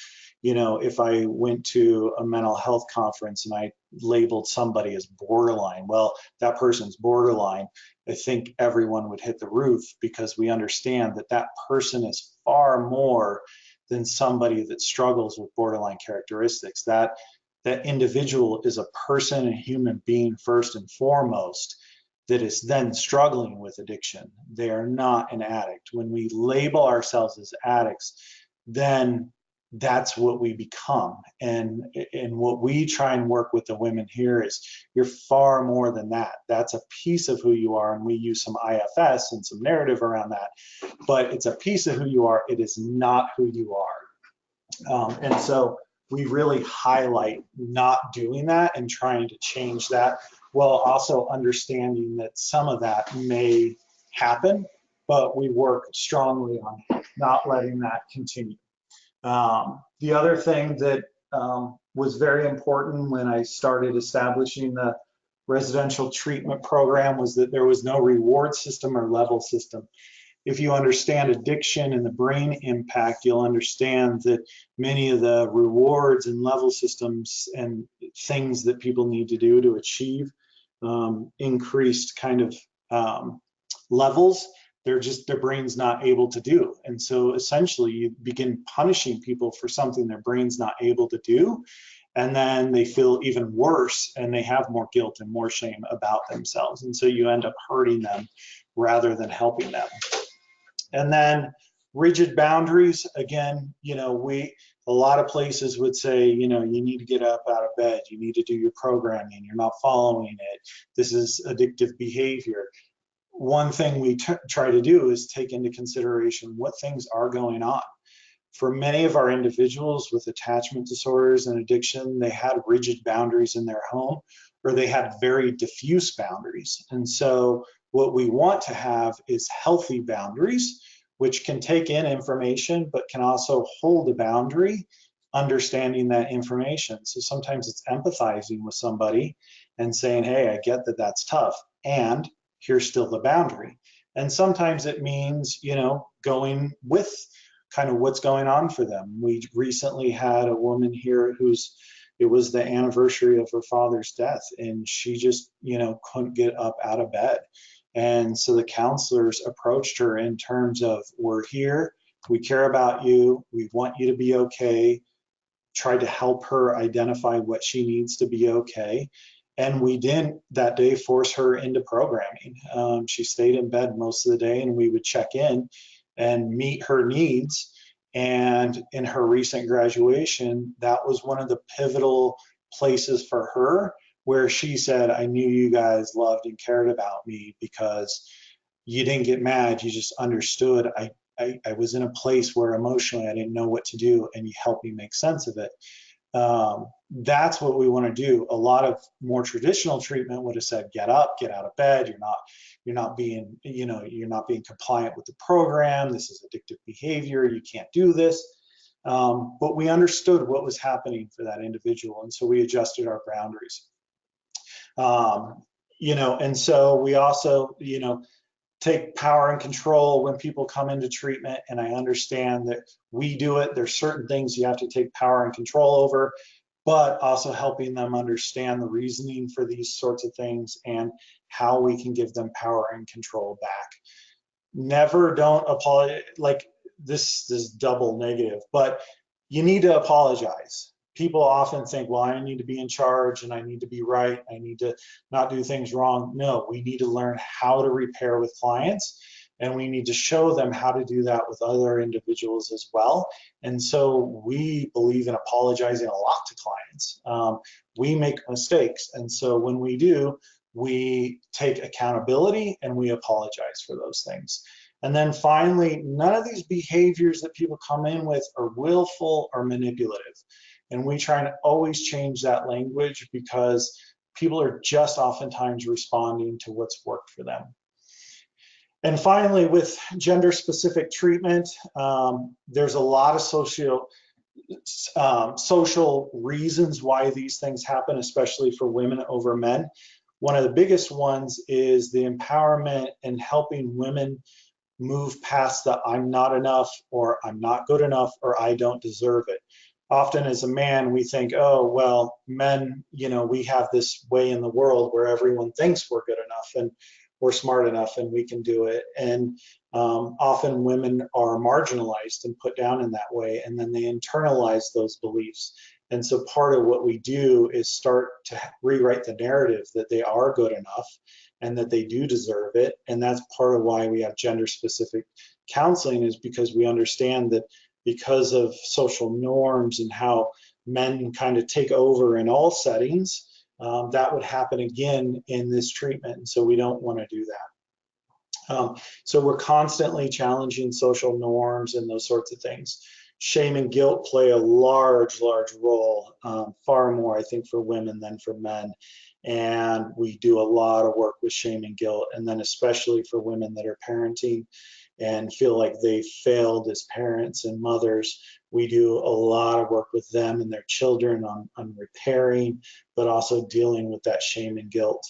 If I went to a mental health conference and I labeled somebody as borderline, well, that person's borderline, I think everyone would hit the roof, because we understand that person is far more than somebody that struggles with borderline characteristics. That individual is a person, a human being first and foremost, that is then struggling with addiction. They are not an addict. When we label ourselves as addicts, then that's what we become. And what we try and work with the women here is, you're far more than that. That's a piece of who you are, and we use some IFS and some narrative around that, but it's a piece of who you are. It is not who you are. And so we really highlight not doing that and trying to change that, while also understanding that some of that may happen, but we work strongly on not letting that continue. The other thing that was very important when I started establishing the residential treatment program was that there was no reward system or level system. If you understand addiction and the brain impact, you'll understand that many of the rewards and level systems and things that people need to do to achieve increased kind of levels, their brain's not able to do. And so essentially you begin punishing people for something their brain's not able to do, and then they feel even worse and they have more guilt and more shame about themselves. And so you end up hurting them rather than helping them. And then rigid boundaries, again, a lot of places would say, you need to get up out of bed, you need to do your programming, you're not following it, this is addictive behavior. One thing we try to do is take into consideration what things are going on. For many of our individuals with attachment disorders and addiction, they had rigid boundaries in their home, or they had very diffuse boundaries. And so What we want to have is healthy boundaries, which can take in information, but can also hold a boundary, understanding that information. So sometimes it's empathizing with somebody and saying, hey, I get that that's tough, and here's still the boundary. And sometimes it means, going with kind of what's going on for them. We recently had a woman here it was the anniversary of her father's death, and she just, couldn't get up out of bed. And so the counselors approached her in terms of, we're here, we care about you, we want you to be okay, tried to help her identify what she needs to be okay. And we didn't that day force her into programming. She stayed in bed most of the day, and we would check in and meet her needs. And in her recent graduation, that was one of the pivotal places for her where she said, I knew you guys loved and cared about me because you didn't get mad, you just understood. I was in a place where emotionally I didn't know what to do, and you helped me make sense of it. That's what we want to do. A lot of more traditional treatment would have said, get up, get out of bed. You're not being compliant with the program. This is addictive behavior. You can't do this. But we understood what was happening for that individual, and so we adjusted our boundaries. And so we also, take power and control when people come into treatment, and I understand that we do it. There's certain things you have to take power and control over, but also helping them understand the reasoning for these sorts of things and how we can give them power and control back. Never don't apologize. Like this double negative, but you need to apologize. People often think, well, I need to be in charge and I need to be right. I need to not do things wrong. No, we need to learn how to repair with clients, and we need to show them how to do that with other individuals as well. And so we believe in apologizing a lot to clients. We make mistakes, and so when we do, we take accountability and we apologize for those things. And then finally, none of these behaviors that people come in with are willful or manipulative. And we try to always change that language because people are just oftentimes responding to what's worked for them. And finally, with gender-specific treatment, there's a lot of social reasons why these things happen, especially for women over men. One of the biggest ones is the empowerment and helping women move past the I'm not enough, or I'm not good enough, or I don't deserve it. Often as a man, we think, oh, well, men, we have this way in the world where everyone thinks we're good enough and we're smart enough and we can do it. And often women are marginalized and put down in that way, and then they internalize those beliefs. And so part of what we do is start to rewrite the narrative that they are good enough and that they do deserve it. And that's part of why we have gender-specific counseling, is because we understand that because of social norms and how men kind of take over in all settings, that would happen again in this treatment. And so we don't want to do that. So we're constantly challenging social norms and those sorts of things. Shame and guilt play a large role, far more, I think, for women than for men. And we do a lot of work with shame and guilt, and then especially for women that are parenting and feel like they failed as parents and mothers, we do a lot of work with them and their children on repairing, but also dealing with that shame and guilt.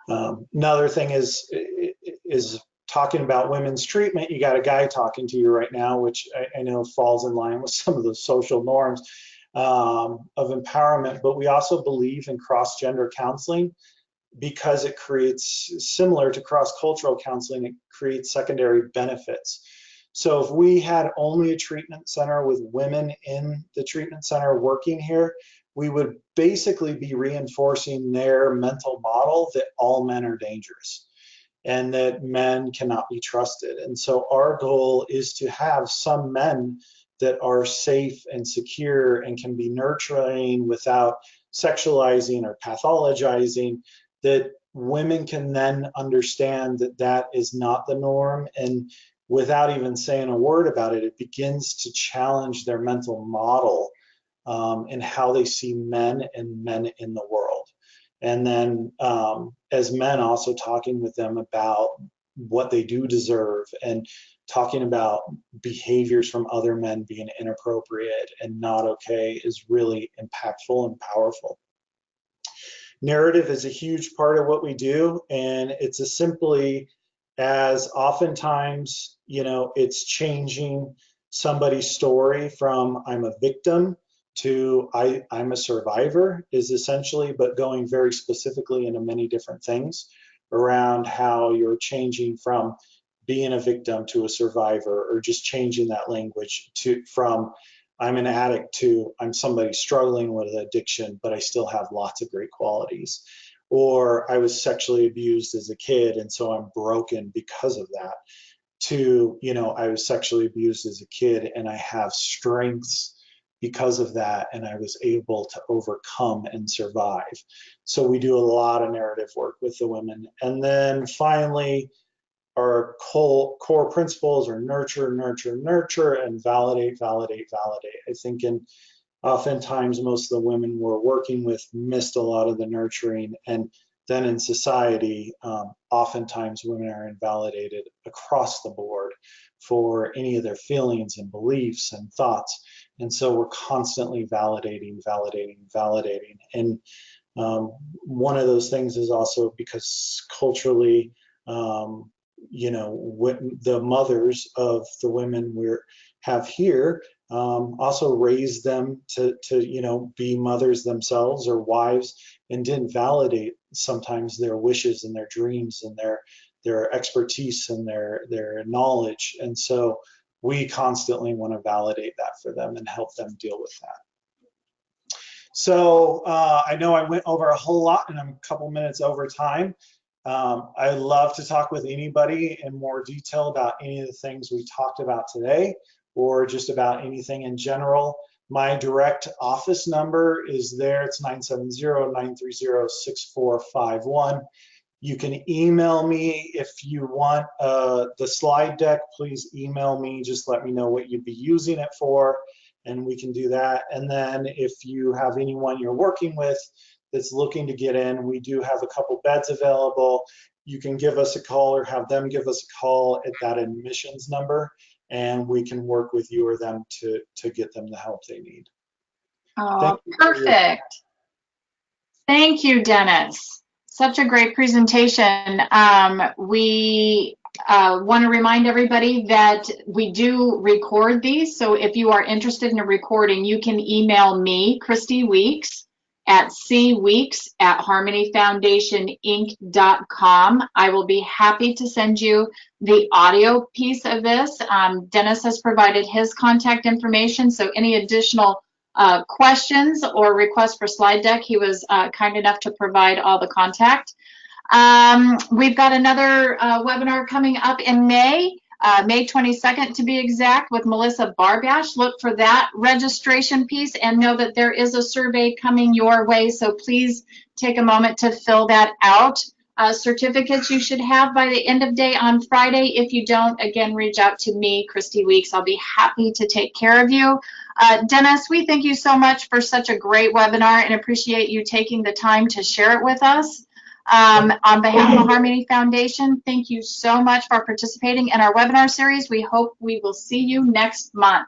Another thing is talking about women's treatment. You got a guy talking to you right now, which I know falls in line with some of the social norms of empowerment, but we also believe in cross-gender counseling, because it creates, similar to cross-cultural counseling, it creates secondary benefits. So if we had only a treatment center with women in the treatment center working here, we would basically be reinforcing their mental model that all men are dangerous and that men cannot be trusted. And so our goal is to have some men that are safe and secure and can be nurturing without sexualizing or pathologizing, that women can then understand that that is not the norm. And without even saying a word about it, it begins to challenge their mental model and how they see men and men in the world. And then as men, also talking with them about what they do deserve, and talking about behaviors from other men being inappropriate and not okay is really impactful and powerful. Narrative is a huge part of what we do, and it's as simply as oftentimes, it's changing somebody's story from I'm a victim to I'm a survivor, is essentially, but going very specifically into many different things around how you're changing from being a victim to a survivor, or just changing that language from I'm an addict to I'm somebody struggling with addiction, but I still have lots of great qualities. Or I was sexually abused as a kid, and so I'm broken because of that. To, I was sexually abused as a kid, and I have strengths because of that, and I was able to overcome and survive. So we do a lot of narrative work with the women. And then finally, our core principles are nurture, nurture, nurture, and validate, validate, validate. I think oftentimes most of the women we're working with missed a lot of the nurturing, and then in society, oftentimes women are invalidated across the board for any of their feelings and beliefs and thoughts. And so we're constantly validating, validating, validating. And one of those things is also because culturally, the mothers of the women we have here also raised them to be mothers themselves or wives, and didn't validate sometimes their wishes and their dreams and their expertise and their knowledge. And so we constantly want to validate that for them and help them deal with that. So I know I went over a whole lot, and I'm a couple minutes over time. I love to talk with anybody in more detail about any of the things we talked about today, or just about anything in general. My direct office number is there. It's 970-930-6451. You can email me if you want the slide deck. Please email me. Just let me know what you'd be using it for, and we can do that. And then if you have anyone you're working with that's looking to get in, we do have a couple beds available. You can give us a call or have them give us a call at that admissions number, and we can work with you or them to get them the help they need. Oh, perfect. Thank you, Dennis. Such a great presentation. We want to remind everybody that we do record these. So if you are interested in a recording, you can email me, Christy Weeks, at cweeks@harmonyfoundationinc.com. I will be happy to send you the audio piece of this. Dennis has provided his contact information, so any additional questions or requests for slide deck, he was kind enough to provide all the contact. We've got another webinar coming up in May, May 22nd to be exact, with Melissa Barbash. Look for that registration piece, and know that there is a survey coming your way, so please take a moment to fill that out. Certificates you should have by the end of day on Friday. If you don't, again, reach out to me, Christy Weeks. I'll be happy to take care of you. Dennis, we thank you so much for such a great webinar and appreciate you taking the time to share it with us. On behalf of the Harmony Foundation, thank you so much for participating in our webinar series. We hope we will see you next month.